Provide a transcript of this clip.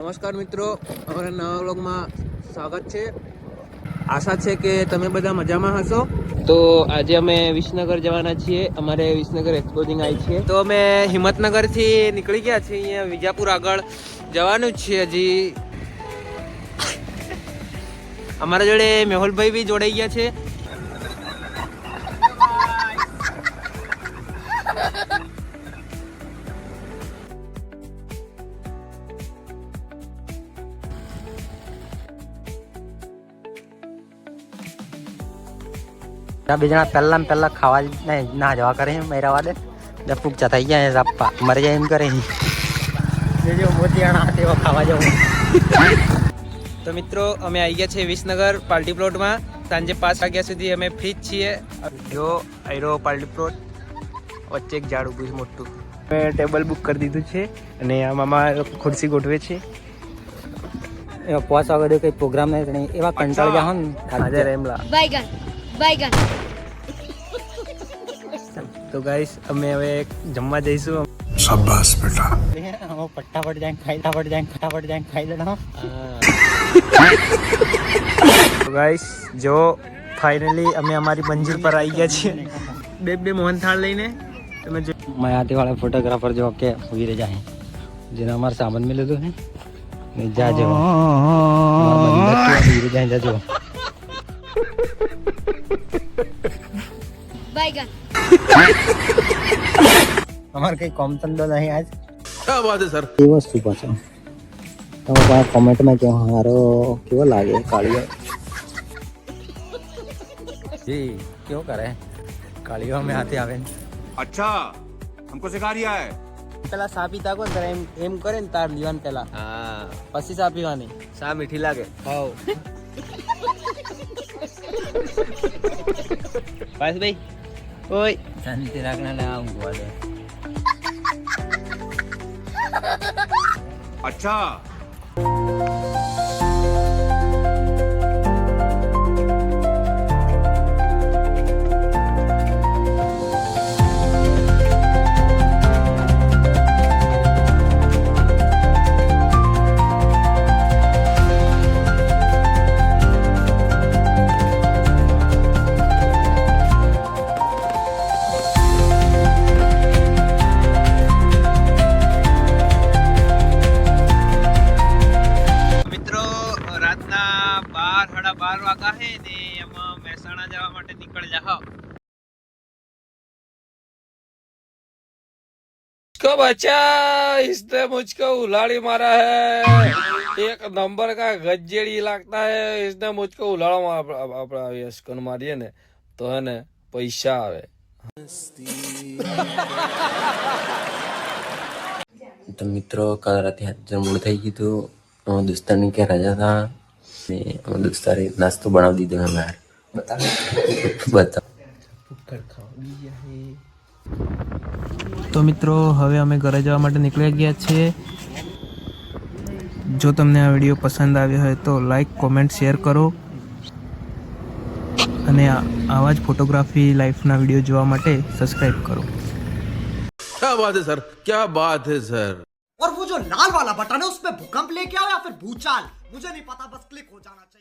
નમસ્કાર મિત્રો, અમારા નવા વ્લોગમાં સ્વાગત છે। આશા છે કે તમે બધા મજામાં હશો। તો આજે અમે વિસનગર જવાના છીએ, અમારે વિસનગર એક્સપોઝિંગ આવી છે। તો અમે હિંમતનગરથી નીકળી ગયા છીએ, અહીંયા વિજાપુર આગળ જવાનું જ છે। હજી અમારા જોડે મેહુલભાઈ બી જોડાઈ ગયા છે। બીજા પહેલા ખાવા ના જવા કરે મેરા વાડે જપુક જતા ગયા સાપા મરી જાય એમ કરે જો મોતિયાણા તેવો ખાવા જવું। તો મિત્રો અમે આવી ગયા છે વિસનગર પાર્ટી પ્લોટમાં। સાંજે 5 વાગ્યા સુધી અમે ફ્રી જ છીએ। જો આયરો પાર્ટી પ્લોટ, વચ્ચે એક ઝાડ ઊભું છે મોટું। મેં ટેબલ બુક કરી દીધું છે અને આ મામા ખુરશી ગોઠવે છે। એવા 5 વાગે કઈ પ્રોગ્રામ નહીં એવા કંટાળી જાવ ને હાજર રેમલા बैगन बैगन। તો ગાઈસ અમે હવે જમવા જઈશું। શાબાશ બેટા ફટાફટ જાય ખાઈ લેਣਾ। તો ગાઈસ જો ફાઇનલી અમે અમારી મંજિલ પર આવી ગયા છીએ, બે મોહનથાળ લઈને। તમે જો मैं आते वाला फोटोग्राफर जो के वीर जाए जिन्हें हमारा सामान मिले तो है नहीं जा जो वीर जाए जा जो बैगन। हमारे कई कम तंदो नहीं आज। क्या बात है सर। ये वस्तु पाछो તમે કમેન્ટ માં કહો હારો કેવો લાગે કાળિયો જી કેવો કરે કાળિયો અમે હાથે આવે अच्छा हमको सिखा रिया है। પેલા સા પીતા કોણ કરે એમ કરે ને તાર દીવાન પેલા હા પછી સા પીવાની સા મીઠી લાગે। હાઉ બસ ભાઈ ઓય શાંતિ રાખના લે આવું ગોવા દે अच्छा સાડા 12 વાગ્યા હે ને એમાં મહેસાણા જવા માટે નીકળ જા। इसको बच्चा इसने मुझको उलाड़ी मारा है, एक नंबर का गज्जेड़ी लगता है। इसने मुझको उलाड़ा अपना यशकन मारिए ने तो है ने पैसा आवे। तो मित्रों काल राते जमूड़ થઈ ગયું તો દોસ્તારની કે રજા હતા ને દોસ્તારે નાસ્તો બનાવી દીધો હે બહાર બતા તો મિત્રો હવે અમે ઘરે જવા માટે નીકળી ગયા છીએ। જો તમને આ વિડીયો પસંદ આવ્યો હોય તો લાઈક કોમેન્ટ શેર કરો અને આવા જ ફોટોગ્રાફી લાઈફના વિડીયો જોવા માટે સબસ્ક્રાઇબ કરો। क्या बात है सर, क्या बात है सर। और वो जो लाल वाला बटन है उसमें भूकंप लेके आओ या फिर भूचाल, मुझे नहीं पता, बस क्लिक हो जाना चाहिए।